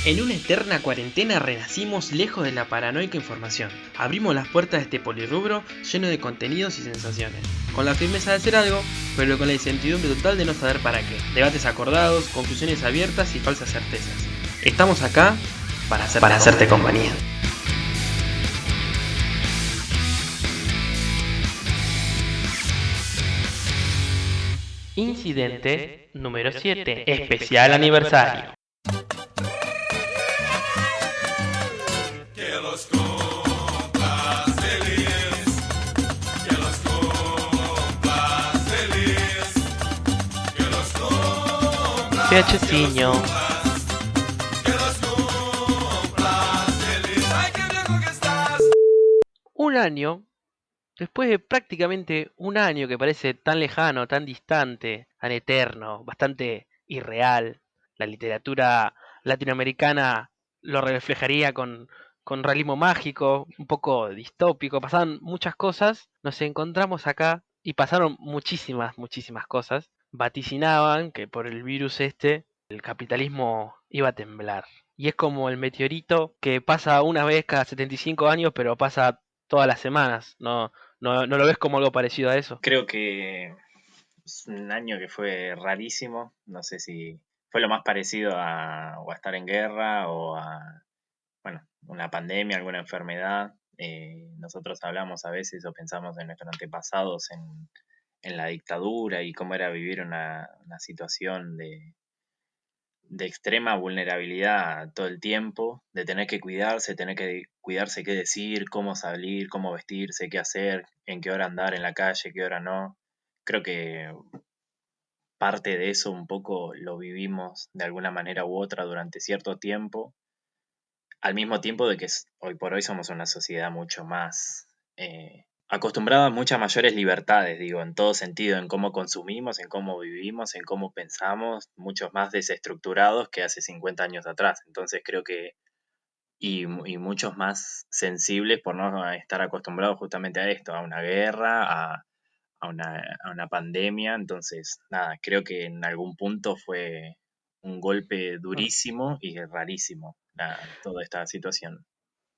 En una eterna cuarentena renacimos lejos de la paranoica información. Abrimos las puertas de este polirrubro lleno de contenidos y sensaciones. Con la firmeza de hacer algo, pero con la incertidumbre total de no saber para qué. Debates acordados, conclusiones abiertas y falsas certezas. Estamos acá para hacerte compañía. Incidente número 7. Especial aniversario. Fiacheciño. Un año, después de prácticamente un año que parece tan lejano, tan distante, tan eterno, bastante irreal, la literatura latinoamericana lo reflejaría con realismo mágico, un poco distópico, pasaban muchas cosas, nos encontramos acá y pasaron muchísimas cosas, vaticinaban que por el virus el capitalismo iba a temblar. Y es como el meteorito que pasa una vez cada 75 años, pero pasa todas las semanas. ¿No lo ves como algo parecido a eso? Creo que es un año que fue rarísimo. No sé si fue lo más parecido o a estar en guerra o a, bueno, una pandemia, alguna enfermedad. Nosotros hablamos a veces o pensamos en nuestros antepasados en la dictadura y cómo era vivir una situación de extrema vulnerabilidad todo el tiempo, de tener que cuidarse qué decir, cómo salir, cómo vestirse, qué hacer, en qué hora andar en la calle, qué hora no. Creo que parte de eso un poco lo vivimos de alguna manera u otra durante cierto tiempo, al mismo tiempo de que hoy por hoy somos una sociedad mucho más acostumbrada a muchas mayores libertades, digo, en todo sentido, en cómo consumimos, en cómo vivimos, en cómo pensamos, muchos más desestructurados que hace 50 años atrás. Entonces creo que, y muchos más sensibles por no estar acostumbrados justamente a esto, a una guerra, a una pandemia. Entonces, nada, creo que en algún punto fue un golpe Mm. durísimo y rarísimo toda esta situación.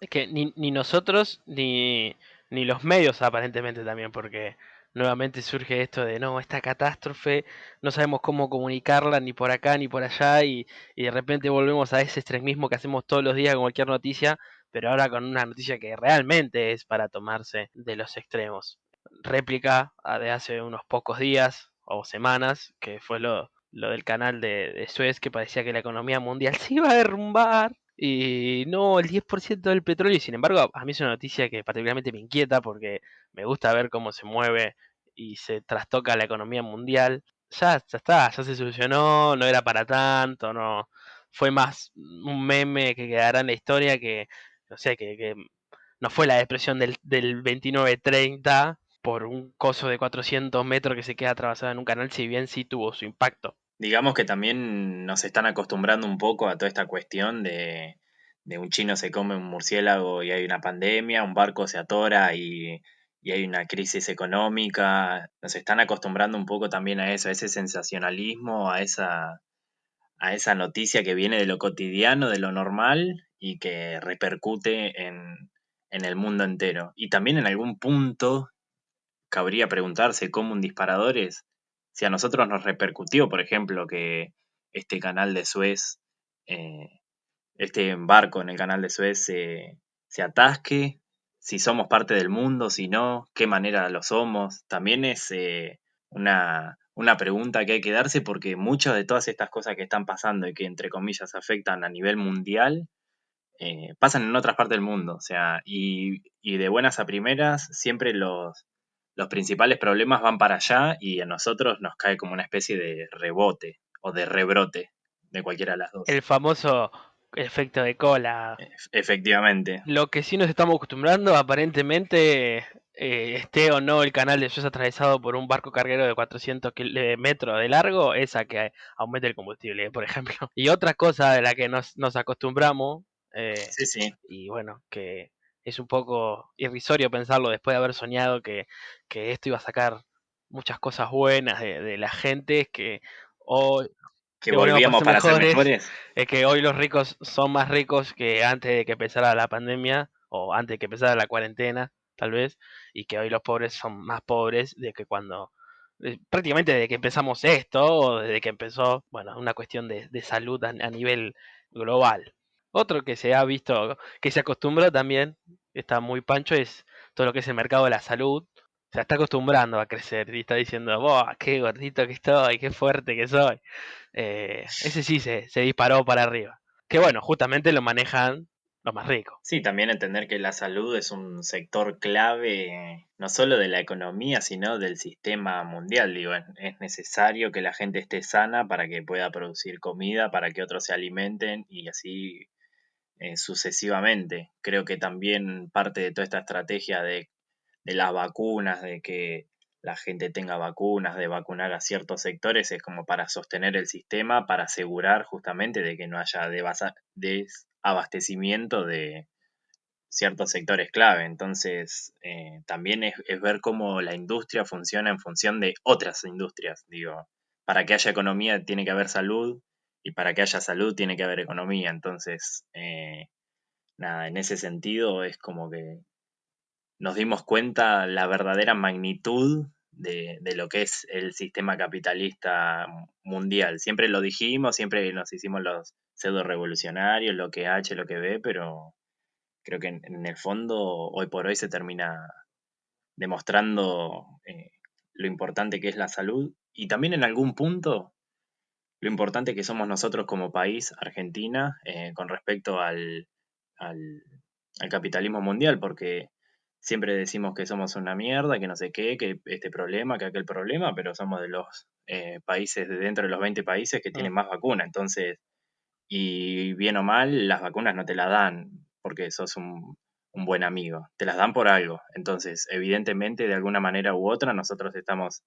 Es que ni nosotros ni los medios aparentemente también, porque nuevamente surge esto de no, esta catástrofe, no sabemos cómo comunicarla ni por acá ni por allá y de repente volvemos a ese extremismo que hacemos todos los días con cualquier noticia, pero ahora con una noticia que realmente es para tomarse de los extremos. Réplica de hace unos pocos días o semanas, que fue lo del canal de Suez, que parecía que la economía mundial se iba a derrumbar. Y no, el 10% del petróleo, y sin embargo, a mí es una noticia que particularmente me inquieta porque me gusta ver cómo se mueve y se trastoca la economía mundial. Ya está, ya se solucionó, no era para tanto, no. Fue más un meme que quedará en la historia que, no sé, que no fue la depresión del 29-30 por un coso de 400 metros que se queda atravesado en un canal, si bien sí tuvo su impacto. Digamos que también nos están acostumbrando un poco a toda esta cuestión de un chino se come un murciélago y hay una pandemia, un barco se atora y hay una crisis económica. Nos están acostumbrando un poco también a eso, a ese sensacionalismo, a esa noticia que viene de lo cotidiano, de lo normal y que repercute en el mundo entero. Y también en algún punto cabría preguntarse cómo un disparador es, si a nosotros nos repercutió, por ejemplo, que este canal de Suez, eh, este barco en el canal de Suez se atasque, si somos parte del mundo, si no, qué manera lo somos. También es una pregunta que hay que darse porque muchas de todas estas cosas que están pasando y que entre comillas afectan a nivel mundial, pasan en otras partes del mundo. O sea, y de buenas a primeras, siempre los principales problemas van para allá y a nosotros nos cae como una especie de rebote o de rebrote de cualquiera de las dos. El famoso efecto de cola. Efectivamente. Lo que sí nos estamos acostumbrando, aparentemente, esté o no el canal de Suez atravesado por un barco carguero de 400 metros de largo, es a que aumente el combustible, por ejemplo. Y otra cosa de la que nos acostumbramos, eh, Sí, sí. y bueno, que es un poco irrisorio pensarlo después de haber soñado que esto iba a sacar muchas cosas buenas de la gente, es que hoy... Que que volvemos a volvíamos ser para ser mejores, mejores. es que hoy los ricos son más ricos que antes de que empezara la pandemia o antes de que empezara la cuarentena, tal vez, y que hoy los pobres son más pobres de que cuando, prácticamente desde que empezamos esto o desde que empezó, bueno, una cuestión de salud a nivel global. Otro que se ha visto, que se acostumbra también, está muy pancho, es todo lo que es el mercado de la salud. Se está acostumbrando a crecer y está diciendo, ¡buah, qué gordito que estoy, qué fuerte que soy! Ese sí se disparó para arriba. Que bueno, justamente lo manejan los más ricos. Sí, también entender que la salud es un sector clave, no solo de la economía, sino del sistema mundial. Digo, es necesario que la gente esté sana para que pueda producir comida, para que otros se alimenten y así sucesivamente. Creo que también parte de toda esta estrategia de las vacunas, de que la gente tenga vacunas, de vacunar a ciertos sectores, es como para sostener el sistema, para asegurar justamente de que no haya desabastecimiento de ciertos sectores clave. Entonces, también es ver cómo la industria funciona en función de otras industrias. Digo, para que haya economía tiene que haber salud y para que haya salud tiene que haber economía. Entonces, nada, en ese sentido es como que nos dimos cuenta la verdadera magnitud de lo que es el sistema capitalista mundial. Siempre lo dijimos, siempre nos hicimos los pseudo revolucionarios, lo que H, lo que B, pero creo que en el fondo hoy por hoy se termina demostrando lo importante que es la salud y también en algún punto lo importante que somos nosotros como país, Argentina, con respecto al, al capitalismo mundial, porque siempre decimos que somos una mierda, que no sé qué, que este problema, que aquel problema, pero somos de los países, de dentro de los 20 países que Mm. tienen más vacunas. Entonces, y bien o mal, las vacunas no te las dan porque sos un buen amigo, te las dan por algo. Entonces, evidentemente, de alguna manera u otra, nosotros estamos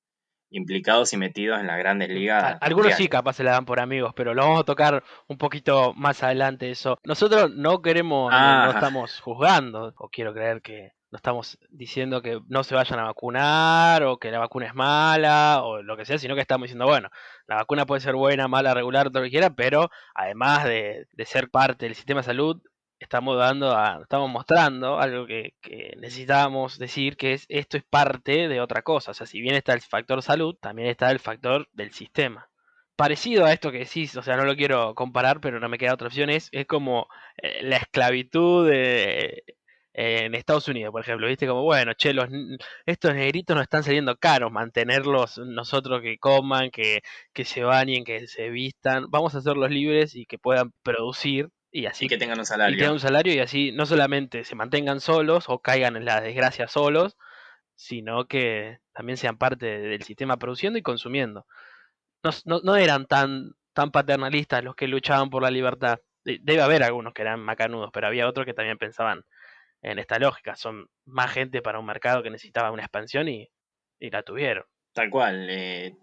implicados y metidos en las grandes ligas Algunos sí mundiales. capaz se la dan por amigos, pero lo vamos a tocar un poquito más adelante eso. Nosotros no queremos, no Ah, estamos juzgando, o quiero creer que no estamos diciendo que no se vayan a vacunar, o que la vacuna es mala, o lo que sea, sino que estamos diciendo, bueno, la vacuna puede ser buena, mala, regular, todo lo que quiera, pero además de ser parte del sistema de salud, estamos mostrando algo que necesitábamos decir, que es esto es parte de otra cosa. O sea, si bien está el factor salud, también está el factor del sistema. Parecido a esto que decís, o sea, no lo quiero comparar, pero no me queda otra opción, es como la esclavitud en Estados Unidos, por ejemplo, viste como, bueno, che, estos negritos nos están saliendo caros, mantenerlos nosotros que coman, que se bañen, que se vistan, vamos a hacerlos libres y que puedan producir y y así que tengan un y salario. tengan un salario y así no solamente se mantengan solos o caigan en la desgracia solos, sino que también sean parte del sistema produciendo y consumiendo. No eran tan paternalistas los que luchaban por la libertad. Debe haber algunos que eran macanudos, pero había otros que también pensaban en esta lógica. Son más gente para un mercado que necesitaba una expansión y la tuvieron. Tal cual.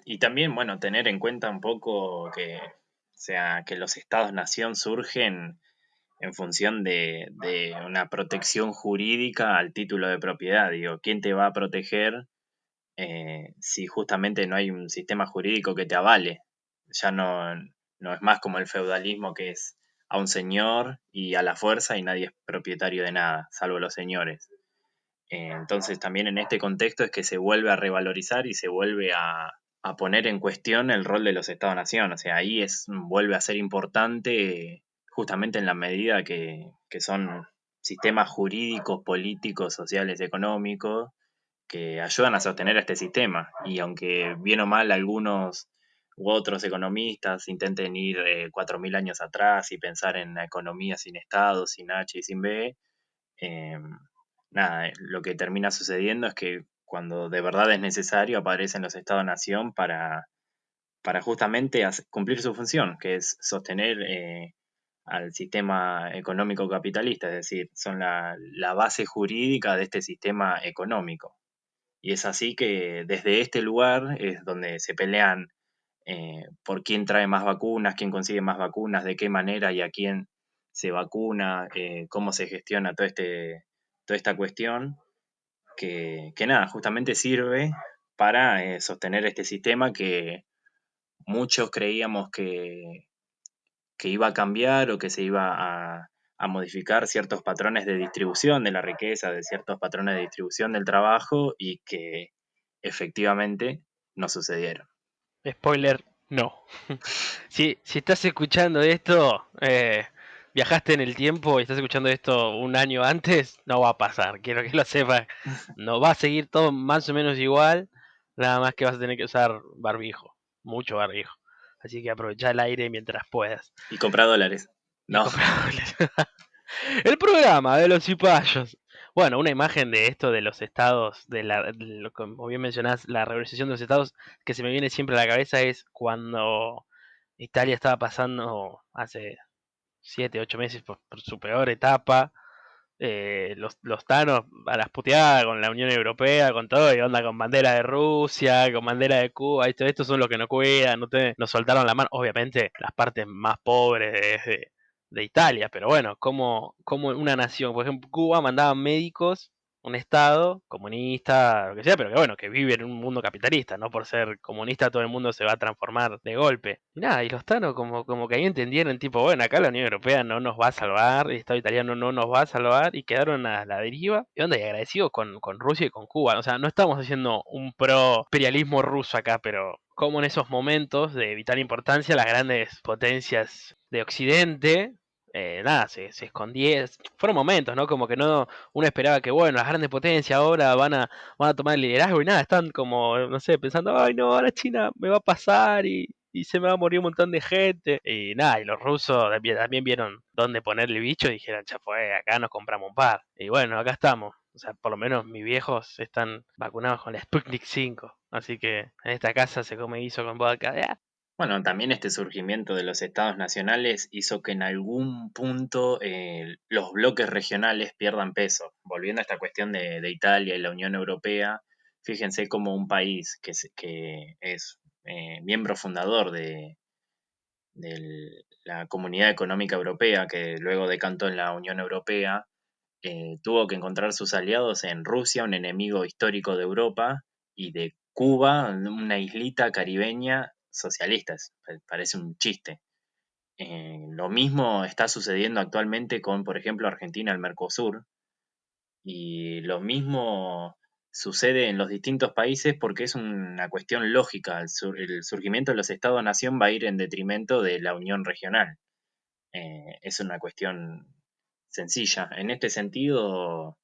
Y también, bueno, tener en cuenta un poco que, o sea, que los estados-nación surgen en función de una protección jurídica al título de propiedad. Digo, ¿quién te va a proteger si justamente no hay un sistema jurídico que te avale? Ya no es más como el feudalismo que es a un señor y a la fuerza y nadie es propietario de nada, salvo los señores. Entonces también en este contexto es que se vuelve a revalorizar y se vuelve a poner en cuestión el rol de los Estados-Nación. O sea, ahí vuelve a ser importante justamente en la medida que son sistemas jurídicos, políticos, sociales, económicos, que ayudan a sostener este sistema. Y aunque bien o mal algunos u otros economistas intenten ir 4.000 años atrás y pensar en la economía sin Estado, sin H y sin B, eh, nada, lo que termina sucediendo es que cuando de verdad es necesario aparecen los estados-nación para justamente cumplir su función, que es sostener al sistema económico capitalista, es decir, son la base jurídica de este sistema económico. Y es así que desde este lugar es donde se pelean por quién trae más vacunas, quién consigue más vacunas, de qué manera y a quién se vacuna, cómo se gestiona toda esta cuestión, que nada, justamente sirve para sostener este sistema que muchos creíamos que iba a cambiar o que se iba a modificar ciertos patrones de distribución de la riqueza, de ciertos patrones de distribución del trabajo y que efectivamente no sucedieron. Spoiler, no. Si estás escuchando esto, viajaste en el tiempo y estás escuchando esto un año antes, no va a pasar. Quiero que lo sepas. No va a seguir todo más o menos igual. Nada más que vas a tener que usar barbijo. Mucho barbijo. Así que aprovecha el aire mientras puedas. Y comprar dólares. Y No, comprar. El programa de los cipayos. Bueno, una imagen de esto de los estados, como bien mencionás, la reorganización de los estados, que se me viene siempre a la cabeza es cuando Italia estaba pasando hace 7, 8 meses por su peor etapa. Los tanos a las puteadas con la Unión Europea, con todo, y onda con bandera de Rusia, con bandera de Cuba, estos son los que nos cuidan, nos soltaron la mano, obviamente las partes más pobres de Italia, pero bueno, como una nación, por ejemplo, Cuba mandaba médicos, un estado comunista, lo que sea, pero que bueno, que vive en un mundo capitalista, no por ser comunista todo el mundo se va a transformar de golpe. Y nada, y los tanos como que ahí entendieron, tipo, bueno, acá la Unión Europea no nos va a salvar, el Estado italiano no nos va a salvar, y quedaron a la deriva. Y onda, y agradecidos con Rusia y con Cuba. O sea, no estamos haciendo un pro imperialismo ruso acá, pero como en esos momentos de vital importancia, las grandes potencias de Occidente, nada, se escondían. Fueron momentos, ¿no? Como que no, uno esperaba que, bueno, las grandes potencias ahora van a tomar el liderazgo y nada, están como, no sé, pensando, ay, no, ahora China me va a pasar y se me va a morir un montón de gente. Y nada, y los rusos también vieron dónde ponerle el bicho y dijeron, ya fue, acá nos compramos un par. Y bueno, acá estamos. O sea, por lo menos mis viejos están vacunados con la Sputnik 5. Así que en esta casa se come guiso con vodka. bueno, también este surgimiento de los estados nacionales hizo que en algún punto los bloques regionales pierdan peso. Volviendo a esta cuestión de Italia y la Unión Europea, fíjense como un país que es miembro fundador de la Comunidad Económica Europea, que luego decantó en la Unión Europea, tuvo que encontrar sus aliados en Rusia, un enemigo histórico de Europa, y de Cuba, una islita caribeña socialista. Parece un chiste. Lo mismo está sucediendo actualmente con, por ejemplo, Argentina, el Mercosur, y lo mismo sucede en los distintos países porque es una cuestión lógica. El surgimiento de los estados-nación va a ir en detrimento de la unión regional. Es una cuestión sencilla. En este sentido,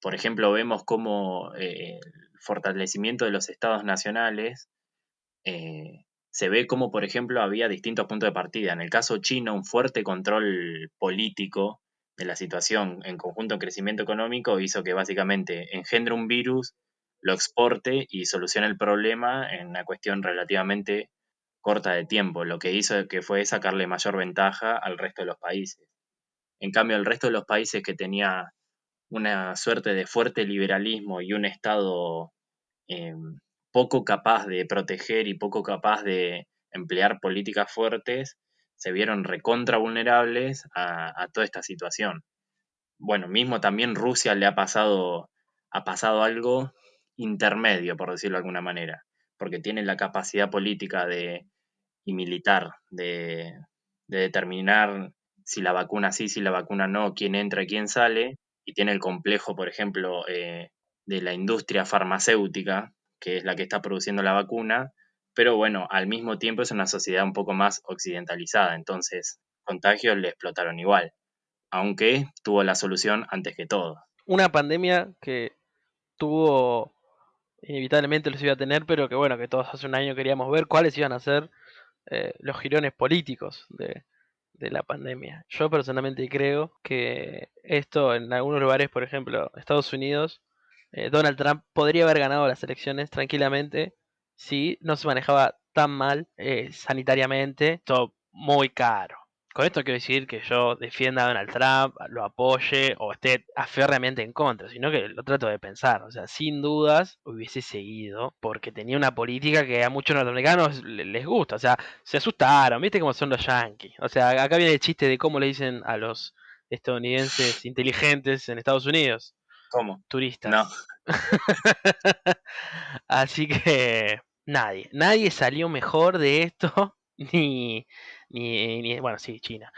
por ejemplo, vemos cómo el fortalecimiento de los estados nacionales se ve como, por ejemplo, había distintos puntos de partida. En el caso chino, un fuerte control político de la situación en conjunto con crecimiento económico hizo que básicamente engendre un virus, lo exporte y solucione el problema en una cuestión relativamente corta de tiempo, lo que hizo que fue sacarle mayor ventaja al resto de los países. En cambio, el resto de los países que tenía una suerte de fuerte liberalismo y un Estado eh, poco capaz de proteger y poco capaz de emplear políticas fuertes, se vieron recontra vulnerables a toda esta situación. Bueno, mismo también Rusia ha pasado algo intermedio, por decirlo de alguna manera, porque tiene la capacidad política y militar de determinar si la vacuna sí, si la vacuna no, quién entra y quién sale, y tiene el complejo, por ejemplo, de la industria farmacéutica, que es la que está produciendo la vacuna, pero bueno, al mismo tiempo es una sociedad un poco más occidentalizada, entonces contagios le explotaron igual, aunque tuvo la solución antes que todo. Una pandemia que tuvo, inevitablemente los iba a tener, pero que bueno, que todos hace un año queríamos ver cuáles iban a ser los girones políticos de la pandemia. Yo personalmente creo que esto en algunos lugares, por ejemplo, Estados Unidos, Donald Trump podría haber ganado las elecciones tranquilamente si no se manejaba tan mal sanitariamente, todo muy caro. Con esto quiero decir que yo defienda a Donald Trump, lo apoye o esté férreamente en contra, sino que lo trato de pensar. O sea, sin dudas hubiese seguido porque tenía una política que a muchos norteamericanos les gusta. O sea, se asustaron, ¿viste cómo son los yankees? O sea, acá viene el chiste de cómo le dicen a los estadounidenses inteligentes en Estados Unidos, ¿Cómo? No, turistas. Así que, Nadie salió mejor de esto, bueno, sí, China.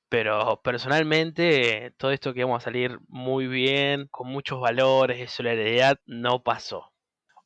Pero personalmente, todo esto que vamos a salir muy bien, con muchos valores de solidaridad, no pasó.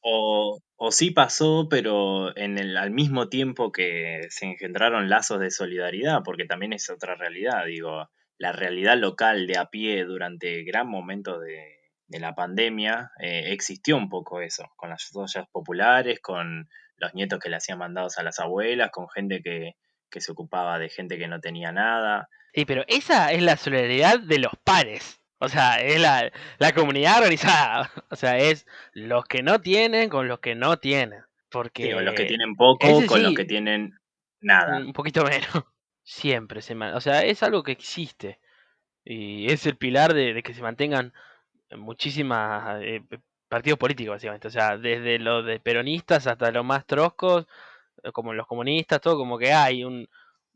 O sí pasó, pero al mismo tiempo que se engendraron lazos de solidaridad, porque también es otra realidad, digo, la realidad local de a pie durante gran momento de la pandemia, existió un poco eso, con las ollas populares, con los nietos que le hacían mandados a las abuelas, con gente que se ocupaba de gente que no tenía nada. Sí, pero esa es la solidaridad de los pares. O sea, es la comunidad organizada. O sea, es los que no tienen con los que no tienen. Sí, o los que Porque tienen poco ese con los que sí, tienen nada. un poquito menos. Siempre o sea, es algo que existe. Y es el pilar de que se mantengan muchísimas partidos políticos, básicamente. O sea, desde los de peronistas hasta los más troscos, como los comunistas, todo como que hay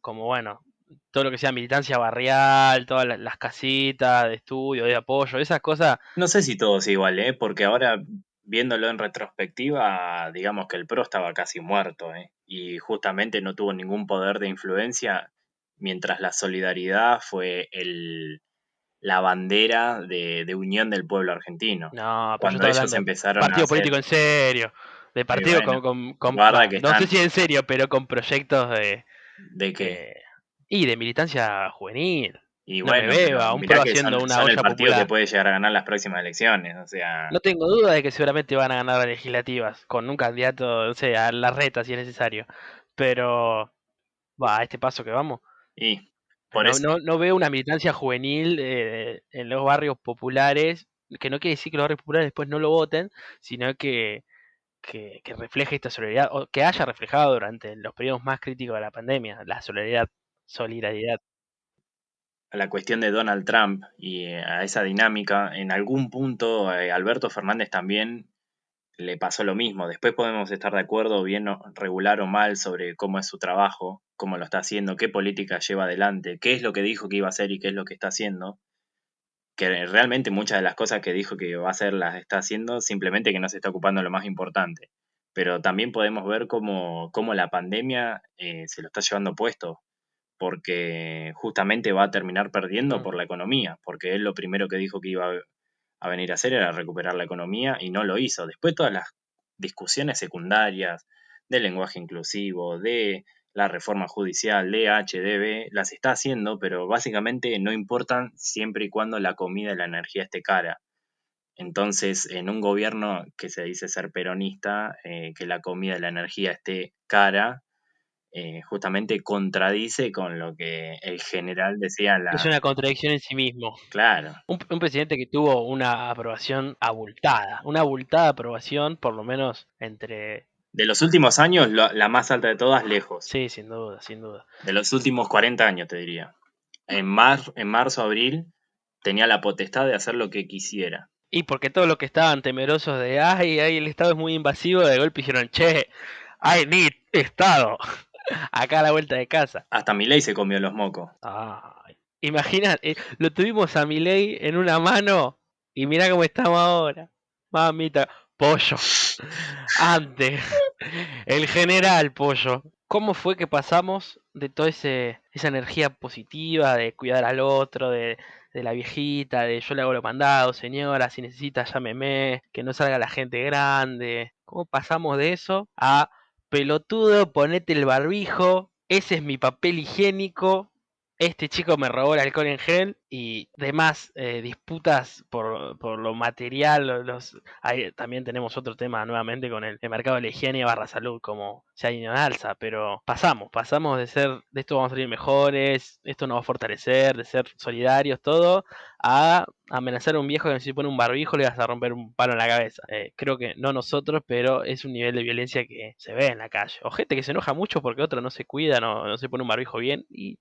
como bueno, todo lo que sea militancia barrial, todas las casitas de estudio, de apoyo, esas cosas. No sé si todo es igual, ¿eh? Porque ahora, viéndolo en retrospectiva, digamos que el PRO estaba casi muerto, ¿eh? Y justamente no tuvo ningún poder de influencia, mientras la solidaridad fue la bandera de unión del pueblo argentino. No, pero yo Cuando estaba ellos hablando de empezaron a partido hacer, político en serio, de partido bueno, guarda va, que no sé están, si en serio, pero con proyectos de que, eh, de militancia juvenil. y No me bueno, pero beba, un pro mirá que haciendo una son el olla partido que popular. puede llegar a ganar las próximas elecciones, o sea, No tengo duda de que seguramente van a ganar las legislativas con un candidato, no sé, a la reta si es necesario. Pero, va, a este paso que vamos, y por no, eso. no veo una militancia juvenil en los barrios populares, que no quiere decir que los barrios populares después no lo voten, sino que refleje esta solidaridad, o que haya reflejado durante los periodos más críticos de la pandemia, la solidaridad. A la cuestión de Donald Trump y a esa dinámica, en algún punto Alberto Fernández también le pasó lo mismo. Después podemos estar de acuerdo, bien regular o mal, sobre cómo es su trabajo, cómo lo está haciendo, qué política lleva adelante, qué es lo que dijo que iba a hacer y qué es lo que está haciendo. Que realmente muchas de las cosas que dijo que va a hacer las está haciendo, simplemente que no se está ocupando de lo más importante. Pero también podemos ver cómo la pandemia se lo está llevando puesto, porque justamente va a terminar perdiendo Mm. por la economía, porque él lo primero que dijo que iba a venir a hacer era recuperar la economía y no lo hizo. Después todas las discusiones secundarias del lenguaje inclusivo, de la reforma judicial, de HDB, las está haciendo, pero básicamente no importan siempre y cuando la comida y la energía esté cara. Entonces, en un gobierno que se dice ser peronista, que la comida y la energía esté cara, justamente contradice con lo que el general decía en Es la... una contradicción en sí mismo. Claro, Un presidente que tuvo una aprobación abultada, una abultada aprobación, por lo menos entre... de los últimos años, la más alta de todas, lejos. Sí, sin duda, sin duda. De los últimos 40 años, te diría. En marzo, abril, tenía la potestad de hacer lo que quisiera. Y porque todos los que estaban temerosos de, ay, el Estado es muy invasivo, de golpe dijeron, che, I need Estado, acá a la vuelta de casa. Hasta Milei se comió los mocos. Ay, imagina, lo tuvimos a Milei en una mano y mirá cómo estamos ahora. Mamita, pollo, antes, el general pollo. ¿Cómo fue que pasamos de toda esa energía positiva de cuidar al otro, de la viejita, de yo le hago los mandados, señora, si necesita llámeme, que no salga la gente grande? ¿Cómo pasamos de eso a pelotudo, ponete el barbijo, ese es mi papel higiénico, este chico me robó el alcohol en gel y demás disputas por lo material? También tenemos otro tema nuevamente con el mercado de la higiene barra salud, como se ha ido en alza, pero pasamos de esto vamos a salir mejores, esto nos va a fortalecer, de ser solidarios, todo, a amenazar a un viejo que si pone un barbijo le vas a romper un palo en la cabeza. Creo que no nosotros, pero es un nivel de violencia que se ve en la calle. O gente que se enoja mucho porque otro no se cuida, no se pone un barbijo bien, y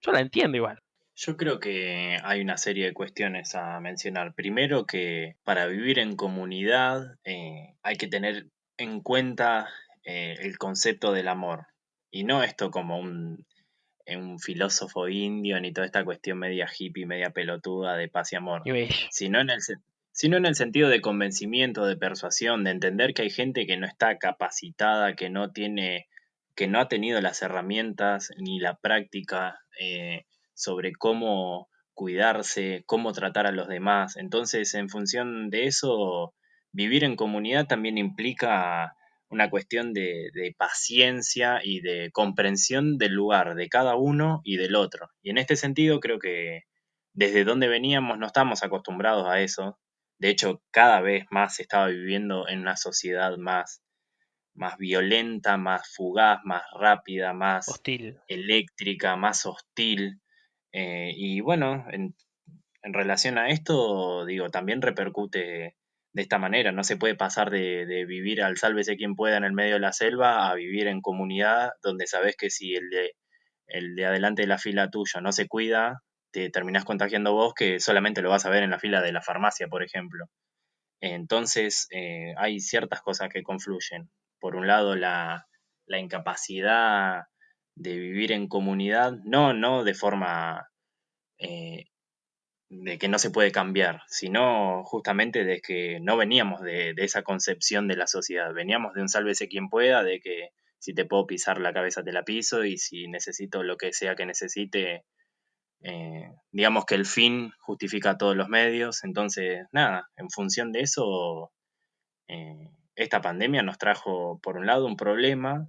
yo la entiendo igual. Yo creo que hay una serie de cuestiones a mencionar. Primero que para vivir en comunidad hay que tener en cuenta el concepto del amor. Y no esto como un filósofo indio ni toda esta cuestión media hippie, media pelotuda de paz y amor, Y bello. sino sino en el sentido de convencimiento, de persuasión, de entender que hay gente que no está capacitada, que no ha tenido las herramientas ni la práctica sobre cómo cuidarse, cómo tratar a los demás. Entonces, en función de eso, vivir en comunidad también implica una cuestión de paciencia y de comprensión del lugar de cada uno y del otro. Y en este sentido creo que desde donde veníamos no estamos acostumbrados a eso. De hecho, cada vez más se estaba viviendo en una sociedad más violenta, más fugaz, más rápida, más Hostil. eléctrica, más hostil. Y bueno, en relación a esto, digo, también repercute de esta manera. No se puede pasar de vivir al sálvese quien pueda en el medio de la selva a vivir en comunidad donde sabes que si el de adelante de la fila tuyo no se cuida, te terminás contagiando vos que solamente lo vas a ver en la fila de la farmacia, por ejemplo. Entonces, hay ciertas cosas que confluyen. Por un lado, la incapacidad de vivir en comunidad, no de forma eh, de que no se puede cambiar, sino justamente de que no veníamos de esa concepción de la sociedad, veníamos de un sálvese quien pueda, de que si te puedo pisar la cabeza te la piso y si necesito lo que sea que necesite, digamos que el fin justifica todos los medios, entonces nada, en función de eso, esta pandemia nos trajo por un lado un problema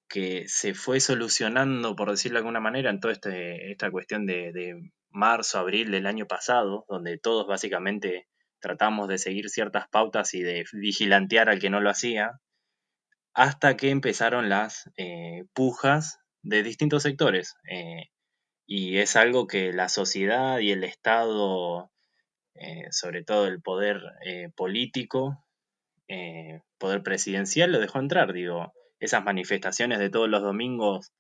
que se fue solucionando, por decirlo de alguna manera, en toda esta cuestión de marzo, abril del año pasado, donde todos básicamente tratamos de seguir ciertas pautas y de vigilantear al que no lo hacía, hasta que empezaron las pujas de distintos sectores. Y es algo que la sociedad y el Estado, sobre todo el poder político, poder presidencial, lo dejó entrar, digo, esas manifestaciones de todos los domingos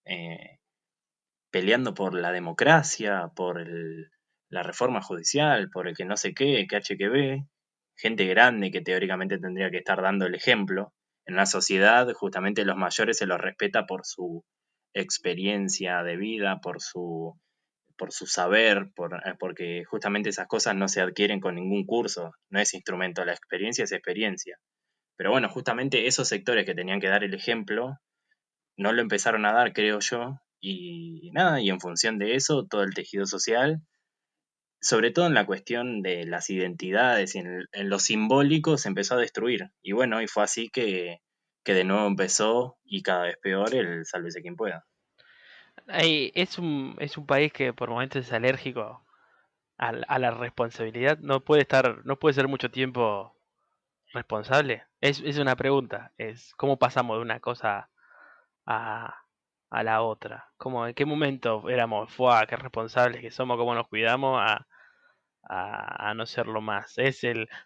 eh, peleando por la democracia, la reforma judicial, por el que no sé qué, que H que B, gente grande que teóricamente tendría que estar dando el ejemplo. En una sociedad, justamente los mayores se los respeta por su experiencia de vida, por su saber, porque justamente esas cosas no se adquieren con ningún curso, no es instrumento, la experiencia es experiencia. Pero bueno, justamente esos sectores que tenían que dar el ejemplo no lo empezaron a dar, creo yo, y nada, y en función de eso, todo el tejido social, sobre todo en la cuestión de las identidades y en lo simbólico, se empezó a destruir. Y bueno, y fue así que de nuevo empezó, y cada vez peor, el sálvese quien pueda. Es un país que por momentos es alérgico a la responsabilidad. No puede ser mucho tiempo responsable. Es una pregunta. Es cómo pasamos de una cosa a, a la otra. ¿Cómo, en qué momento éramos, fue qué responsables que somos, cómo nos cuidamos, a no serlo más?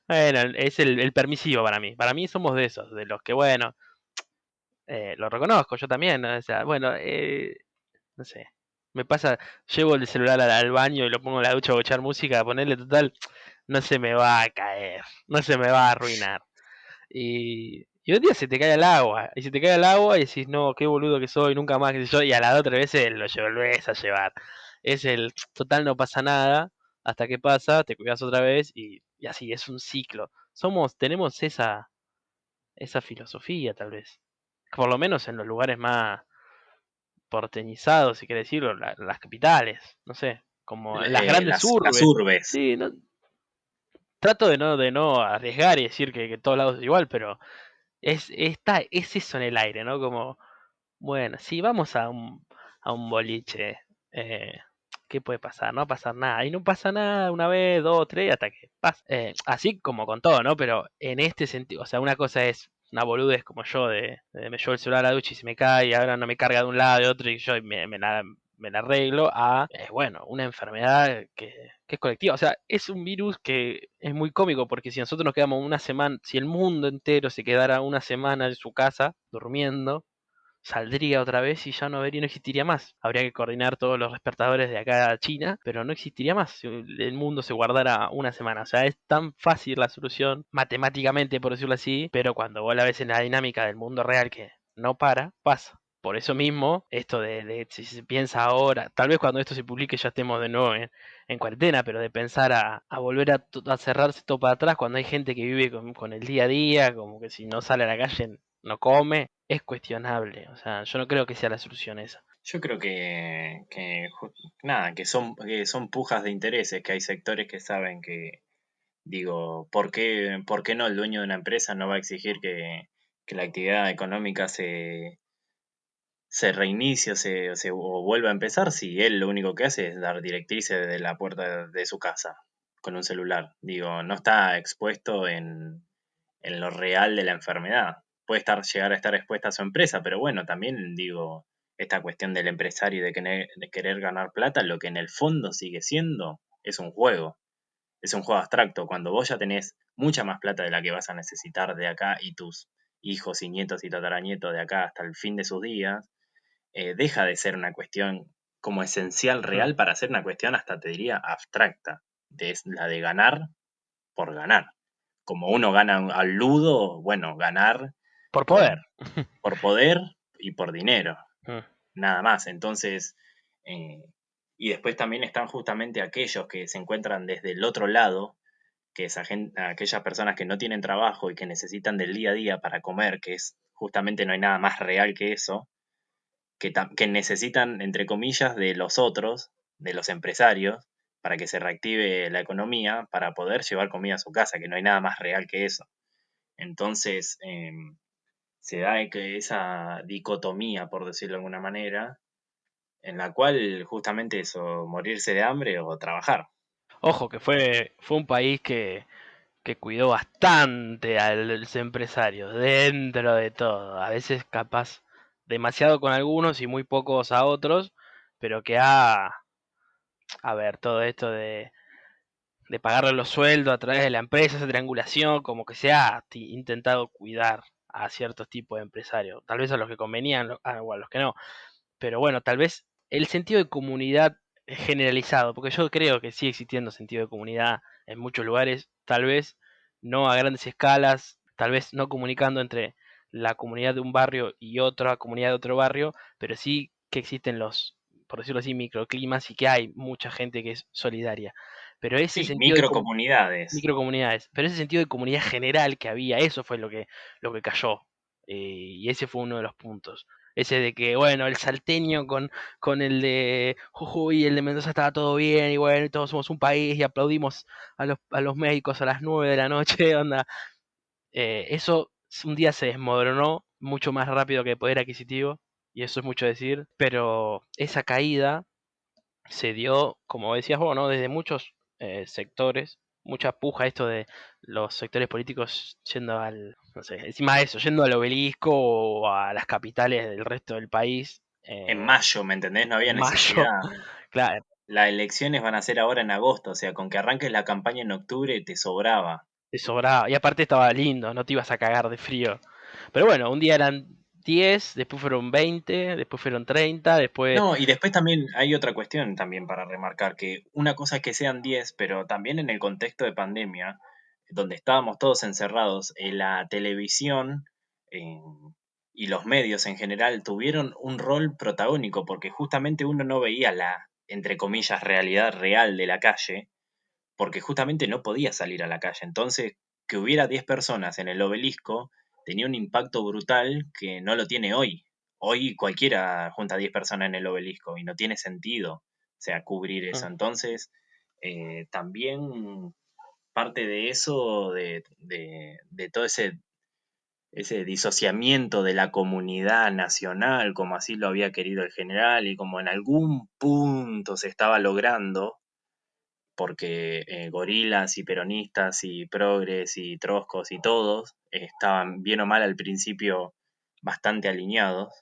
Bueno, es el permisivo para mí. Para mí somos de esos, de los que, bueno, lo reconozco, yo también, ¿no? O sea, bueno, no sé. Me pasa, llevo el celular al baño y lo pongo en la ducha a escuchar música, a ponerle total, no se me va a caer, no se me va a arruinar. Y un día se te cae al agua, y se te cae al agua y decís, no, qué boludo que soy, nunca más, qué sé yo, y a las otra vez lo volvés a llevar. Es el total no pasa nada, hasta que pasa, te cuidas otra vez y así, es un ciclo. Tenemos esa filosofía tal vez. Por lo menos en los lugares más porteñizados, si quieres decirlo, las capitales, no sé, como las grandes Las urbes. urbes, Sí, trato de no arriesgar y decir que todos lados es igual, pero es eso en el aire, ¿no? Como, bueno, si vamos a un boliche, eh, ¿qué puede pasar? No va a pasar nada. Y no pasa nada una vez, dos, tres, hasta que pasa. Así como con todo, ¿no? Pero en este sentido, o sea, una cosa es una boludez como yo, me llevo el celular a la ducha y se me cae, y ahora no me carga de un lado de otro y yo me la arreglo, bueno, una enfermedad que es colectiva. O sea, es un virus que es muy cómico porque si nosotros nos quedamos una semana, si el mundo entero se quedara una semana en su casa durmiendo, saldría otra vez y ya no existiría más. Habría que coordinar todos los despertadores de acá a China, pero no existiría más si el mundo se guardara una semana. O sea, es tan fácil la solución, matemáticamente por decirlo así, pero cuando vos la ves en la dinámica del mundo real que no pasa. Por eso mismo, esto si se piensa ahora, tal vez cuando esto se publique ya estemos de nuevo en cuarentena, pero de pensar a volver a cerrarse todo para atrás cuando hay gente que vive con el día a día, como que si no sale a la calle no come, es cuestionable. O sea, yo no creo que sea la solución esa. Yo creo nada, que son pujas de intereses, que hay sectores que saben que, digo, ¿por qué no el dueño de una empresa no va a exigir que la actividad económica se reinicie o vuelva a empezar si él lo único que hace es dar directrices desde la puerta de su casa con un celular? Digo, no está expuesto en lo real de la enfermedad. Puede llegar a estar expuesta a su empresa, pero bueno, también digo, esta cuestión del empresario y de querer ganar plata, lo que en el fondo sigue siendo es un juego abstracto. Cuando vos ya tenés mucha más plata de la que vas a necesitar de acá y tus hijos y nietos y tataranietos de acá hasta el fin de sus días, deja de ser una cuestión como esencial Mm. real para ser una cuestión hasta te diría abstracta, la de ganar por ganar. Como uno gana al ludo, bueno, ganar Por poder. con, por poder y por dinero, Mm. nada más. Entonces, eh, y después también están justamente aquellos que se encuentran desde el otro lado, que es aquellas personas que no tienen trabajo y que necesitan del día a día para comer, que es justamente no hay nada más real que eso, que necesitan, entre comillas, de los otros, de los empresarios, para que se reactive la economía, para poder llevar comida a su casa, que no hay nada más real que eso. Entonces, se da esa dicotomía, por decirlo de alguna manera, en la cual justamente eso, morirse de hambre o trabajar. Ojo, que fue un país que cuidó bastante a los empresarios, dentro de todo. A veces capaz demasiado con algunos y muy pocos a otros, pero a ver, todo esto de pagarle los sueldos a través de la empresa, esa triangulación, como que se ha intentado cuidar a ciertos tipos de empresarios, tal vez a los que convenían o a los que no, pero bueno, tal vez el sentido de comunidad generalizado, porque yo creo que sigue existiendo sentido de comunidad en muchos lugares, tal vez no a grandes escalas, tal vez no comunicando entre la comunidad de un barrio y otra comunidad de otro barrio, pero sí que existen los, por decirlo así, microclimas y que hay mucha gente que es solidaria. Pero ese Sí, sentido de microcomunidades. microcomunidades, pero ese sentido de comunidad general que había, eso fue lo que cayó. Y ese fue uno de los puntos. Ese de que, bueno, el salteño con el de Jujuy y el de Mendoza estaba todo bien, y bueno, y todos somos un país y aplaudimos a los médicos a las 9 de la noche, onda. Eso un día se desmoronó mucho más rápido que el poder adquisitivo, y eso es mucho decir, pero esa caída se dio, como decías vos, ¿no? Desde muchos sectores, mucha puja esto de los sectores políticos yendo no sé, encima de eso, yendo al obelisco o a las capitales del resto del país En mayo, ¿me entendés? No había en mayo, necesidad. claro, Las elecciones van a ser ahora en agosto, o sea, con que arranques la campaña en octubre te sobraba. te sobraba. Y aparte estaba lindo, no te ibas a cagar de frío. Pero bueno, un día eran 10, después fueron 20, después fueron 30, después No, y después también hay otra cuestión también para remarcar, que una cosa es que sean 10, pero también en el contexto de pandemia, donde estábamos todos encerrados, la televisión eh, y los medios en general tuvieron un rol protagónico, porque justamente uno no veía la, entre comillas, realidad real de la calle, porque justamente no podía salir a la calle. Entonces, que hubiera 10 personas en el obelisco tenía un impacto brutal que no lo tiene hoy. Hoy cualquiera junta 10 personas en el obelisco y no tiene sentido, o sea, cubrir eso. mm, Entonces, también parte de eso, de todo ese disociamiento de la comunidad nacional, como así lo había querido el general y como en algún punto se estaba logrando, porque gorilas y peronistas y progres y troscos y todos estaban bien o mal al principio bastante alineados.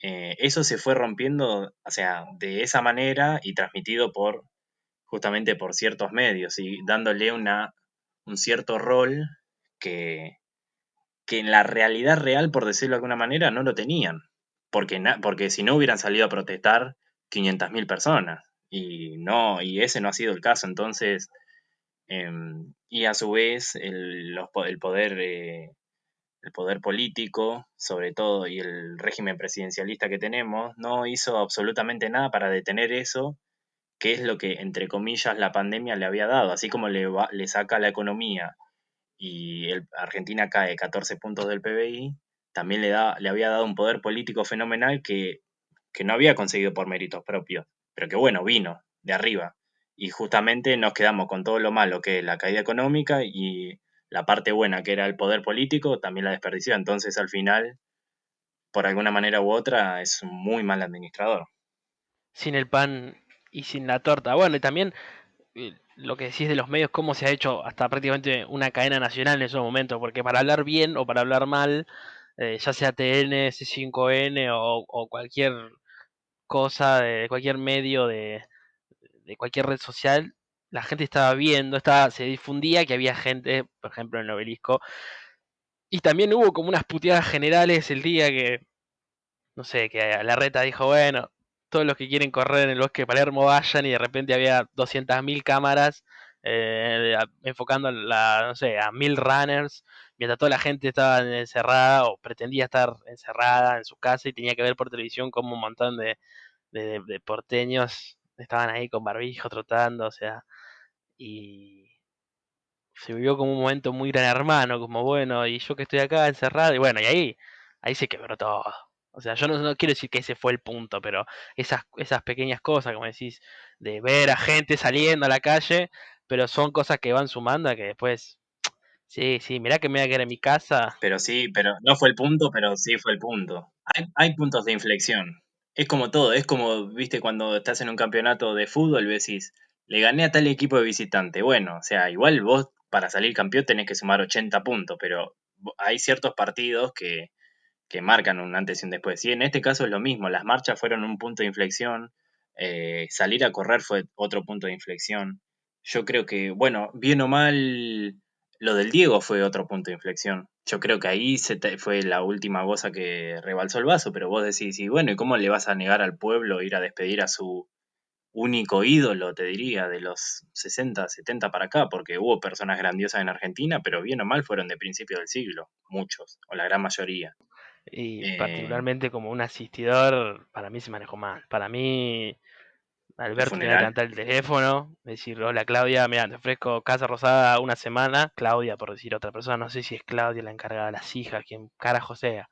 Eso se fue rompiendo, o sea, de esa manera y transmitido justamente por ciertos medios y dándole un cierto rol que, que en la realidad real, por decirlo de alguna manera, no lo tenían. Porque si no hubieran salido a protestar 500.000 personas. Y no, y ese no ha sido el caso. Entonces, y a su vez, el poder político, sobre todo, y el régimen presidencialista que tenemos, no hizo absolutamente nada para detener eso, qué es lo que, entre comillas, la pandemia le había dado. Así como le saca la economía y Argentina cae 14 puntos del PBI, también le había dado un poder político fenomenal que no había conseguido por méritos propios, pero que bueno, vino de arriba. Y justamente nos quedamos con todo lo malo que es la caída económica y la parte buena que era el poder político, también la desperdició. Entonces al final, por alguna manera u otra, es un muy mal administrador. Sin el pan y sin la torta. Bueno, y también lo que decís de los medios, cómo se ha hecho hasta prácticamente una cadena nacional en esos momentos, porque para hablar bien o para hablar mal, ya sea TN, C5N o cualquier cosa, de cualquier medio de cualquier red social, la gente estaba viendo, se difundía que había gente, por ejemplo en el Obelisco, y también hubo como unas puteadas generales el día que, no sé, que Larreta dijo, bueno, todos los que quieren correr en el bosque de Palermo vayan, y de repente había 200.000 cámaras enfocando no sé, a 1.000 runners, mientras toda la gente estaba encerrada o pretendía estar encerrada en su casa y tenía que ver por televisión como un montón de porteños estaban ahí con barbijo trotando, o sea, y se vivió como un momento muy gran hermano, como bueno, y yo que estoy acá encerrado, y bueno, y ahí se quebró todo. O sea, yo no quiero decir que ese fue el punto, pero esas pequeñas cosas, como decís, de ver a gente saliendo a la calle, pero son cosas que van sumando a que después, sí, sí, mirá que me voy a quedar en mi casa. Pero sí, pero no fue el punto, pero sí fue el punto. Hay puntos de inflexión. Es como todo, es como, viste, cuando estás en un campeonato de fútbol, decís, le gané a tal equipo de visitante. Bueno, o sea, igual vos para salir campeón tenés que sumar 80 puntos, pero hay ciertos partidos que marcan un antes y un después. Y en este caso es lo mismo, las marchas fueron un punto de inflexión, salir a correr fue otro punto de inflexión. Yo creo que, bueno, bien o mal, lo del Diego fue otro punto de inflexión. Yo creo que ahí fue la última goza que rebalsó el vaso, pero vos decís, y bueno, ¿y cómo le vas a negar al pueblo ir a despedir a su único ídolo, te diría, de los 60, 70 para acá? Porque hubo personas grandiosas en Argentina, pero bien o mal fueron de principio del siglo, muchos, o la gran mayoría. Y Eh, particularmente como un asistidor, para mí se manejó mal. Para mí, el Alberto tenía que funeral. levantar el teléfono, decir, hola Claudia, mira, te ofrezco Casa Rosada una semana. Claudia, por decir otra persona, no sé si es Claudia la encargada de las hijas, quien carajo sea.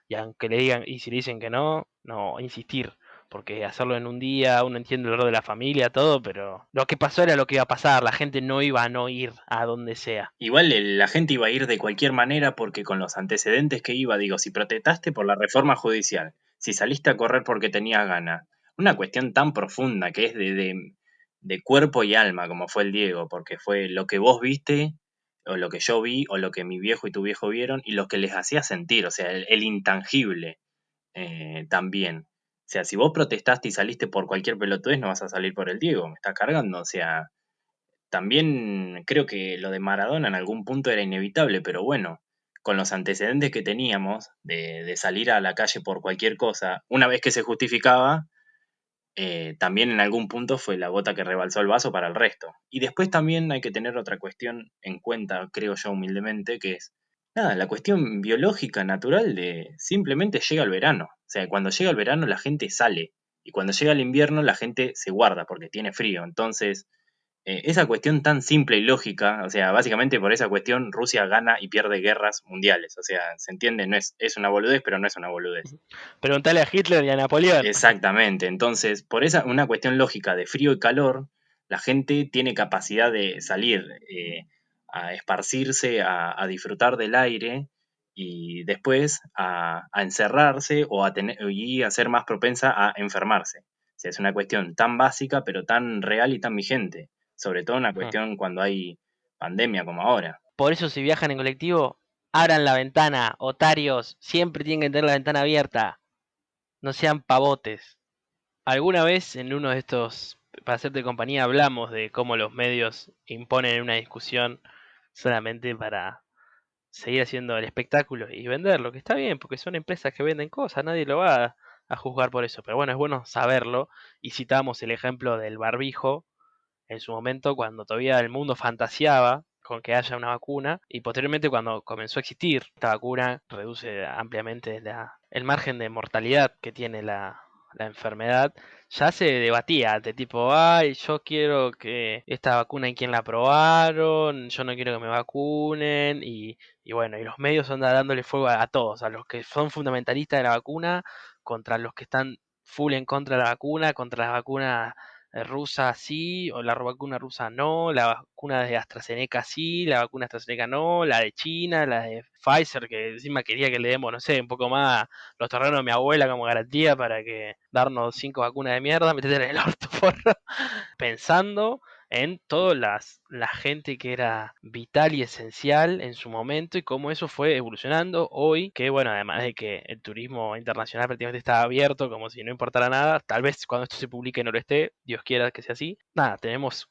Y aunque le digan, y si le dicen que no, no, insistir. Porque hacerlo en un día, uno entiende el dolor de la familia, todo, pero lo que pasó era lo que iba a pasar. La gente no iba a no ir a donde sea. Igual la gente iba a ir de cualquier manera porque con los antecedentes que iba, digo, si protestaste por la reforma judicial, si saliste a correr porque tenías ganas, una cuestión tan profunda que es de cuerpo y alma como fue el Diego, porque fue lo que vos viste, o lo que yo vi, o lo que mi viejo y tu viejo vieron, y lo que les hacía sentir, o sea, el intangible también. O sea, si vos protestaste y saliste por cualquier pelotudez, no vas a salir por el Diego, me está cargando, o sea, también creo que lo de Maradona en algún punto era inevitable, pero bueno, con los antecedentes que teníamos de salir a la calle por cualquier cosa, una vez que se justificaba, también en algún punto fue la gota que rebalsó el vaso para el resto. Y después también hay que tener otra cuestión en cuenta, creo yo humildemente, que es, nada, la cuestión biológica, natural de simplemente llega el verano. O sea, cuando llega el verano la gente sale y cuando llega el invierno la gente se guarda porque tiene frío. Entonces esa cuestión tan simple y lógica, o sea, básicamente por esa cuestión Rusia gana y pierde guerras mundiales, o sea, se entiende, no es una boludez, pero no es una boludez. Preguntale a Hitler y a Napoleón. Exactamente, entonces, por esa una cuestión lógica de frío y calor, la gente tiene capacidad de salir a esparcirse, a disfrutar del aire y después a encerrarse o a tener, y a ser más propensa a enfermarse. O sea, es una cuestión tan básica, pero tan real y tan vigente. Sobre todo una cuestión cuando hay pandemia como ahora. Por eso si viajan en colectivo, abran la ventana, otarios, siempre tienen que tener la ventana abierta, no sean pavotes. Alguna vez en uno de estos, para hacerte compañía, hablamos de cómo los medios imponen una discusión solamente para seguir haciendo el espectáculo y venderlo, que está bien, porque son empresas que venden cosas, nadie lo va a juzgar por eso, pero bueno, es bueno saberlo, y citamos el ejemplo del barbijo en su momento cuando todavía el mundo fantaseaba con que haya una vacuna, y posteriormente cuando comenzó a existir esta vacuna reduce ampliamente el margen de mortalidad que tiene la enfermedad, ya se debatía de tipo, ay, yo quiero que esta vacuna en quién la aprobaron, yo no quiero que me vacunen, y bueno, y los medios andan dándole fuego a todos, a los que son fundamentalistas de la vacuna, contra los que están full en contra de la vacuna, contra la vacuna rusa sí, o la vacuna rusa no, la vacuna de AstraZeneca sí, la vacuna AstraZeneca no, la de China, la de Pfizer, que encima quería que le demos, no sé, un poco más los terrenos de mi abuela como garantía para que darnos 5 vacunas de mierda, meter en el orto, porro, pensando en toda la gente que era vital y esencial en su momento y cómo eso fue evolucionando hoy, que bueno, además de que el turismo internacional prácticamente está abierto como si no importara nada, tal vez cuando esto se publique no lo esté, Dios quiera que sea así. Nada, tenemos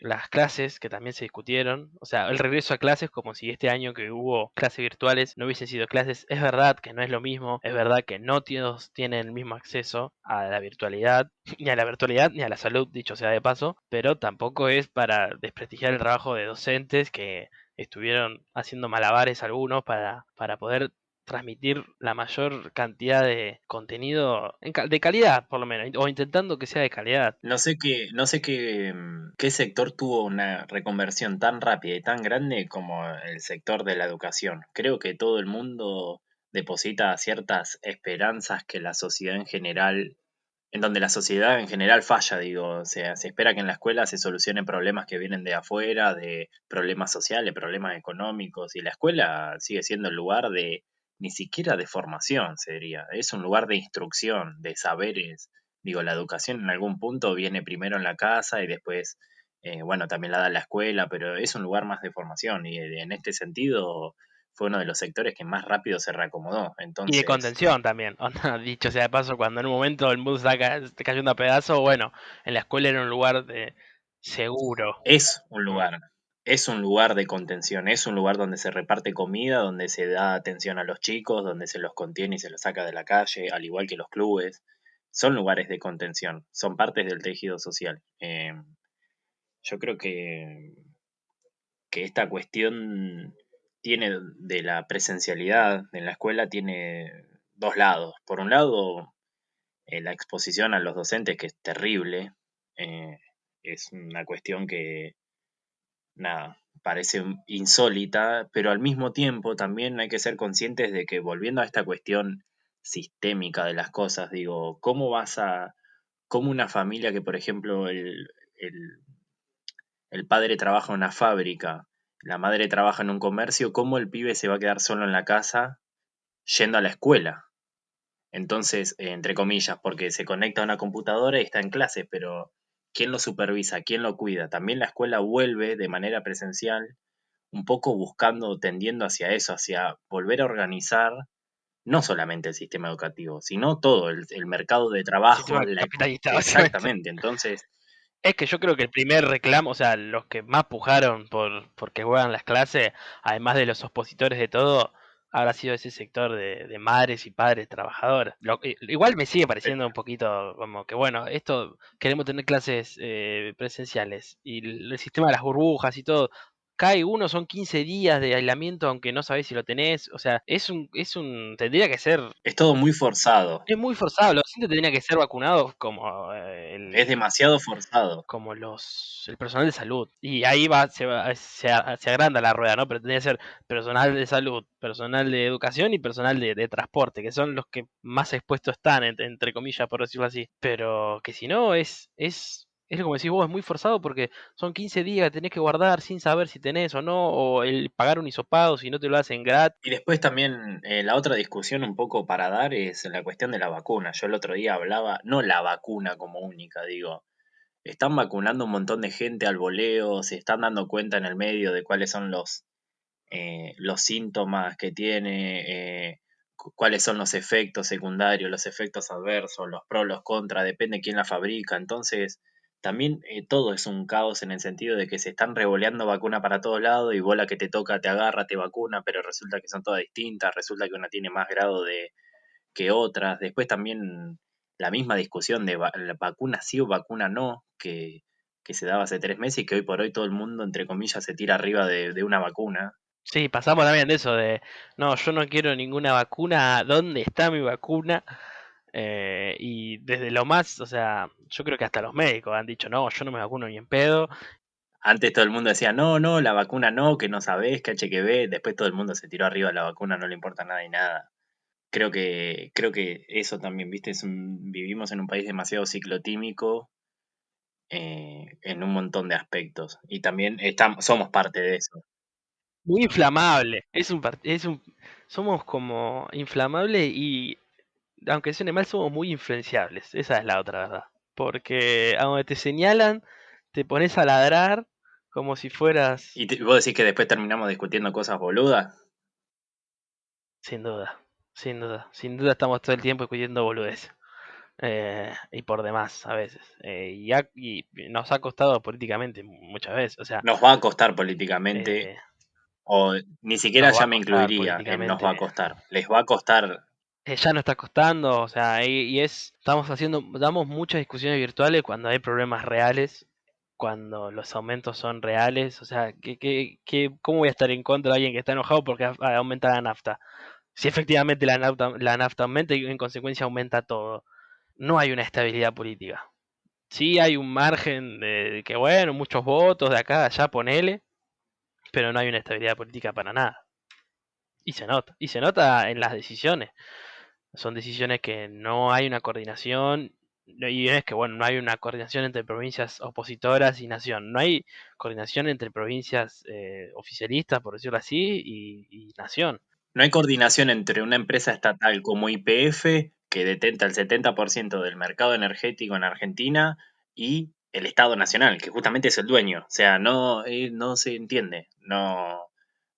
las clases que también se discutieron, o sea, el regreso a clases como si este año que hubo clases virtuales no hubiesen sido clases, es verdad que no es lo mismo, es verdad que no todos tienen el mismo acceso a la virtualidad, ni a la virtualidad ni a la salud, dicho sea de paso, pero tampoco es para desprestigiar el trabajo de docentes que estuvieron haciendo malabares algunos para poder transmitir la mayor cantidad de contenido de calidad, por lo menos, o intentando que sea de calidad. Qué sector tuvo una reconversión tan rápida y tan grande como el sector de la educación. Creo que todo el mundo deposita ciertas esperanzas que la sociedad en general, en donde la sociedad en general falla, digo, o sea, se espera que en la escuela se solucionen problemas que vienen de afuera, de problemas sociales, problemas económicos, y la escuela sigue siendo el lugar de, ni siquiera de formación, sería, es un lugar de instrucción, de saberes. Digo, la educación en algún punto viene primero en la casa y después, bueno, también la da la escuela, pero es un lugar más de formación y en este sentido fue uno de los sectores que más rápido se reacomodó. Y de Entonces, contención también. Onda, dicho sea de paso, cuando en un momento el mundo está cayendo a pedazos, bueno, en la escuela era un lugar de seguro. es un Mm. lugar, es un lugar de contención, es un lugar donde se reparte comida, donde se da atención a los chicos, donde se los contiene y se los saca de la calle, al igual que los clubes. Son lugares de contención, son partes del tejido social. Yo creo que esta cuestión tiene de la presencialidad en la escuela tiene dos lados. Por un lado, la exposición a los docentes, que es terrible, eh, es una cuestión que nada, parece insólita, pero al mismo tiempo también hay que ser conscientes de que volviendo a esta cuestión sistémica de las cosas, digo, cómo una familia que, por ejemplo, el padre trabaja en una fábrica, la madre trabaja en un comercio, cómo el pibe se va a quedar solo en la casa yendo a la escuela? Entonces, entre comillas, porque se conecta a una computadora y está en clase, pero ¿quién lo supervisa? ¿Quién lo cuida? También la escuela vuelve de manera presencial, un poco buscando, tendiendo hacia eso, hacia volver a organizar no solamente el sistema educativo, sino todo, el mercado de trabajo, Sistema capitalista, básicamente. exactamente. Entonces, Es que yo creo que el primer reclamo, o sea, los que más pujaron por que juegan las clases, además de los opositores de todo, habrá sido ese sector de madres y padres trabajadores. Igual me sigue eh, pareciendo un poquito como que, bueno, esto queremos tener clases presenciales y el sistema de las burbujas y todo. Cae uno, son 15 días de aislamiento, aunque no sabés si lo tenés. O sea, tendría que ser, es todo muy forzado, es muy forzado. Los docentes tendrían que ser vacunados como es demasiado forzado. como el personal de salud. Y ahí se agranda la rueda, ¿no? Pero tendría que ser personal de salud, personal de educación y personal de transporte, que son los que más expuestos están, entre comillas, por decirlo así. Pero que si no, es como decís vos, es muy forzado porque son 15 días que tenés que guardar sin saber si tenés o no, o el pagar un hisopado si no te lo hacen gratis. Y después también la otra discusión un poco para dar es la cuestión de la vacuna. Yo el otro día hablaba, no la vacuna como única, digo, están vacunando un montón de gente al voleo, se están dando cuenta en el medio de cuáles son los síntomas que tiene, cuáles son los efectos secundarios, los efectos adversos, los pros, los contras, depende quién la fabrica. Entonces, también todo es un caos en el sentido de que se están revoleando vacuna para todos lados y vos la que te toca te agarra, te vacuna, pero resulta que son todas distintas, resulta que una tiene más grado que otras. Después también la misma discusión de la vacuna sí o vacuna no, que se daba hace 3 meses y que hoy por hoy todo el mundo, entre comillas, se tira arriba de una vacuna. Sí, pasamos también de eso de, no, yo no quiero ninguna vacuna, ¿dónde está mi vacuna? Y desde lo más, o sea, yo creo que hasta los médicos han dicho, no, yo no me vacuno ni en pedo. Antes todo el mundo decía, no, no, la vacuna no, que no sabés, que HQV. Después todo el mundo se tiró arriba de la vacuna, no le importa nada y nada. Creo que eso también, viste, vivimos en un país demasiado ciclotímico en un montón de aspectos. Y también somos parte de eso. Muy inflamable. Somos como inflamables y, aunque suene mal, somos muy influenciables. Esa es la otra verdad. Porque a donde te señalan, te pones a ladrar como si fueras, ¿Y vos decís que después terminamos discutiendo cosas boludas? sin duda, sin duda estamos todo el tiempo discutiendo boludeces. Y por demás a veces. Y nos ha costado políticamente muchas veces. O sea, Nos va a costar políticamente, eh, o ni siquiera nos va ya a me costar incluiría en nos va a políticamente. costar. Les va a costar. Ya no está costando, o sea, damos muchas discusiones virtuales cuando hay problemas reales, cuando los aumentos son reales, o sea, ¿cómo voy a estar en contra de alguien que está enojado porque aumenta la nafta? Si efectivamente la nafta aumenta y en consecuencia aumenta todo, no hay una estabilidad política. Sí hay un margen de que, bueno, muchos votos de acá, de allá, ponele, pero no hay una estabilidad política para nada. Y se nota en las decisiones. Son decisiones que no hay una coordinación, y es que, bueno, no hay una coordinación entre provincias opositoras y nación. No hay coordinación entre provincias oficialistas, por decirlo así, y nación. No hay coordinación entre una empresa estatal como YPF, que detenta el 70% del mercado energético en Argentina, y el Estado Nacional, que justamente es el dueño. O sea, no se entiende.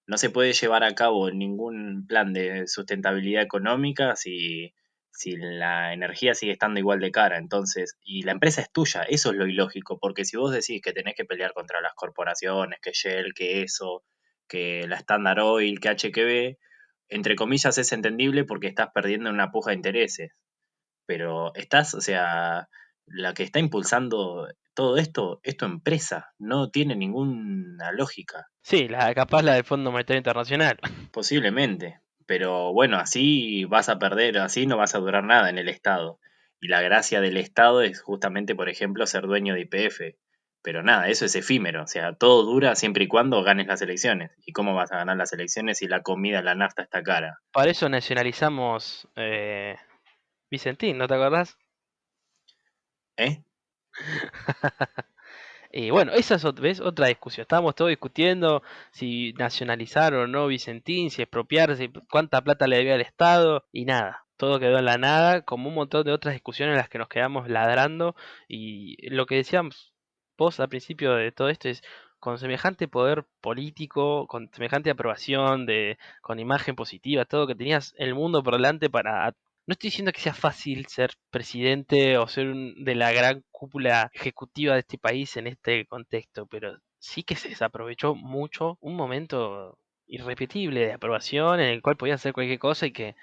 No se puede llevar a cabo ningún plan de sustentabilidad económica si la energía sigue estando igual de cara. Entonces, y la empresa es tuya, eso es lo ilógico, porque si vos decís que tenés que pelear contra las corporaciones, que Shell, que eso, que la Standard Oil, que HQB, entre comillas es entendible porque estás perdiendo una puja de intereses, pero o sea, la que está impulsando todo esto es tu empresa, no tiene ninguna lógica. Sí, capaz la del Fondo Monetario Internacional. Posiblemente, pero bueno, así vas a perder, así no vas a durar nada en el Estado. Y la gracia del Estado es justamente, por ejemplo, ser dueño de YPF. Pero nada, eso es efímero, o sea, todo dura siempre y cuando ganes las elecciones. ¿Y cómo vas a ganar las elecciones si la comida, la nafta está cara? Para eso nacionalizamos Vicentín, ¿no te acordás? ¿Eh? Y bueno, esa es ¿ves? Otra discusión. Estábamos todos discutiendo si nacionalizar o no Vicentín, si expropiarse, cuánta plata le debía al Estado, y nada. Todo quedó en la nada, como un montón de otras discusiones en las que nos quedamos ladrando. Y lo que decíamos vos al principio de todo esto es, con semejante poder político, con semejante aprobación, con imagen positiva, todo que tenías el mundo por delante para... No estoy diciendo que sea fácil ser presidente o ser de la gran cúpula ejecutiva de este país en este contexto, pero sí que se desaprovechó mucho un momento irrepetible de aprobación en el cual podías hacer cualquier cosa y que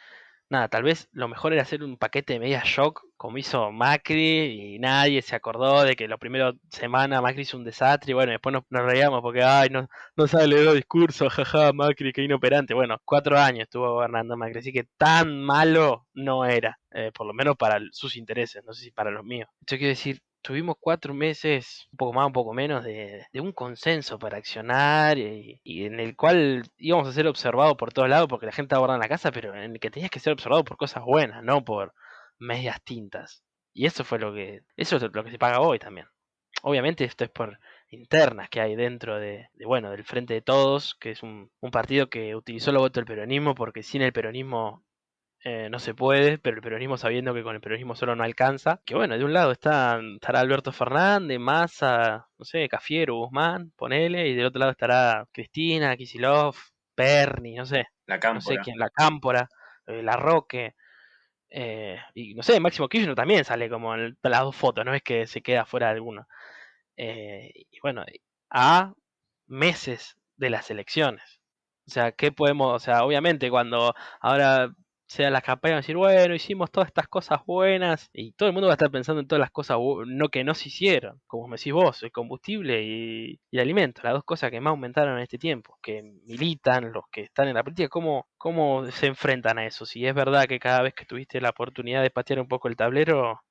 nada, tal vez lo mejor era hacer un paquete de medidas shock, como hizo Macri, y nadie se acordó de que la primera semana Macri hizo un desastre, y bueno, después nos reíamos porque, ay, no, no sabe leer los discursos, jaja, Macri, qué inoperante. Bueno, 4 años estuvo gobernando Macri, así que tan malo no era, por lo menos para sus intereses, no sé si para los míos. Yo quiero decir, tuvimos 4 meses, un poco más, un poco menos, de un consenso para accionar y en el cual íbamos a ser observados por todos lados porque la gente estaba guardando en la casa, pero en el que tenías que ser observado por cosas buenas, no por medias tintas. Y eso es lo que se paga hoy también. Obviamente esto es por internas que hay dentro bueno, del Frente de Todos, que es un partido que utilizó los votos del peronismo porque sin el peronismo no se puede, pero el peronismo sabiendo que con el peronismo solo no alcanza. Que bueno, de un lado estará Alberto Fernández, Massa, no sé, Cafiero, Guzmán, ponele, y del otro lado estará Cristina, Kicillof, Perni, La no sé cámpora. quién, La Cámpora, La Roque, y no sé, Máximo Kirchner también sale como en las dos fotos, no es que se queda fuera de alguna. Y bueno, a meses de las elecciones. O sea, ¿qué podemos? O sea, obviamente cuando ahora sea la campaña, decir, bueno, hicimos todas estas cosas buenas y todo el mundo va a estar pensando en todas las cosas no, que no se hicieron, como me decís vos, el combustible y el alimento, las dos cosas que más aumentaron en este tiempo, que militan, los que están en la política, ¿cómo se enfrentan a eso? Si es verdad que cada vez que tuviste la oportunidad de patear un poco el tablero,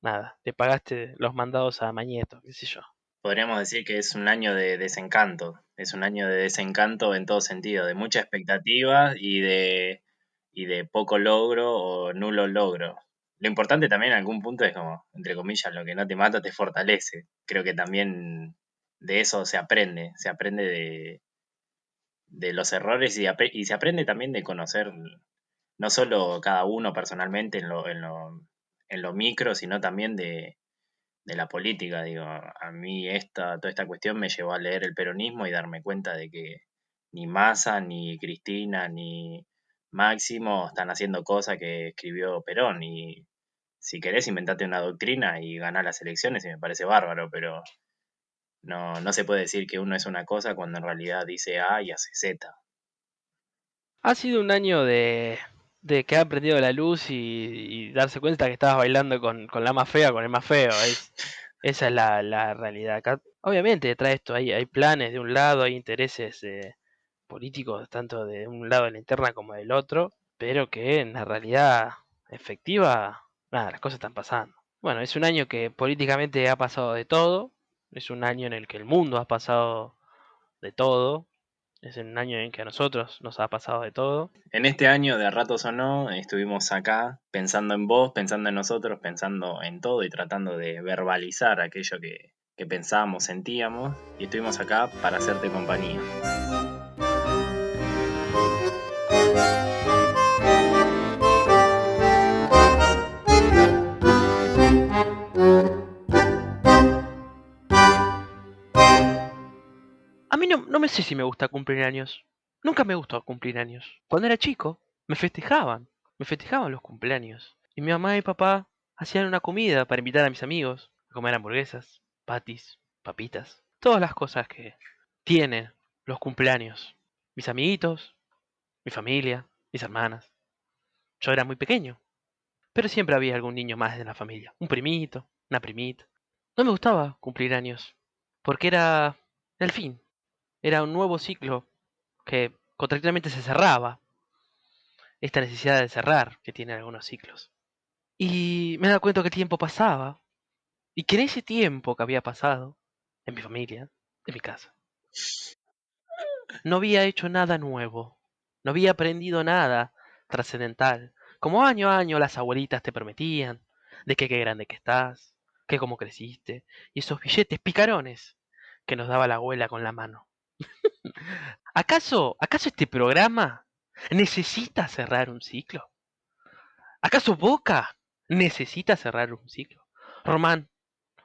nada, te pagaste los mandados a Mañeto, qué sé yo. Podríamos decir que es un año de desencanto, es un año de desencanto en todo sentido, de mucha expectativa y de poco logro o nulo logro. Lo importante también en algún punto es como, entre comillas, lo que no te mata te fortalece. Creo que también de eso se aprende de los errores y se aprende también de conocer no solo cada uno personalmente en lo micro, sino también de la política, digo, a mí toda esta cuestión me llevó a leer el peronismo y darme cuenta de que ni Massa, ni Cristina, ni Máximo están haciendo cosas que escribió Perón y si querés inventate una doctrina y ganar las elecciones y me parece bárbaro, pero no se puede decir que uno es una cosa cuando en realidad dice A y hace Z. Ha sido un año de que ha prendido la luz y darse cuenta que estabas bailando con la más fea, con el más feo. Esa es la realidad. Acá, obviamente, detrás de esto hay planes de un lado, hay intereses políticos, tanto de un lado de la interna como del otro, pero que en la realidad efectiva, nada, las cosas están pasando. Bueno, es un año que políticamente ha pasado de todo, es un año en el que el mundo ha pasado de todo, es un año en que a nosotros nos ha pasado de todo. En este año, de a ratos o no, estuvimos acá pensando en vos, pensando en nosotros, pensando en todo y tratando de verbalizar aquello que pensábamos, sentíamos, y estuvimos acá para hacerte compañía. A mí no me sé si me gusta cumplir años. Nunca me gustó cumplir años. Cuando era chico, me festejaban los cumpleaños. Y mi mamá y papá hacían una comida para invitar a mis amigos a comer hamburguesas, patis, papitas, todas las cosas que tienen los cumpleaños. Mis amiguitos, mi familia, mis hermanas. Yo era muy pequeño, pero siempre había algún niño más de la familia, un primito, una primita. No me gustaba cumplir años, porque era el fin, era un nuevo ciclo que contractualmente se cerraba, esta necesidad de cerrar que tienen algunos ciclos. Y me he dado cuenta que el tiempo pasaba, y que en ese tiempo que había pasado, en mi familia, en mi casa, no había hecho nada nuevo, no había aprendido nada trascendental, como año a año las abuelitas te prometían, de que qué grande que estás, que cómo creciste, y esos billetes picarones que nos daba la abuela con la mano. ¿Acaso este programa necesita cerrar un ciclo? ¿Acaso Boca necesita cerrar un ciclo? Román,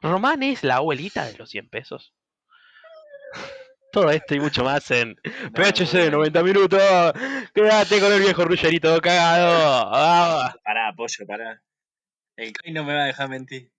Román es la abuelita de los 100 pesos. Todo esto y mucho más en No, muy PHC de bueno. 90 minutos. Quédate con el viejo Ruggerito cagado. Ah. Pará, pollo, pará. El Kai no me va a dejar mentir.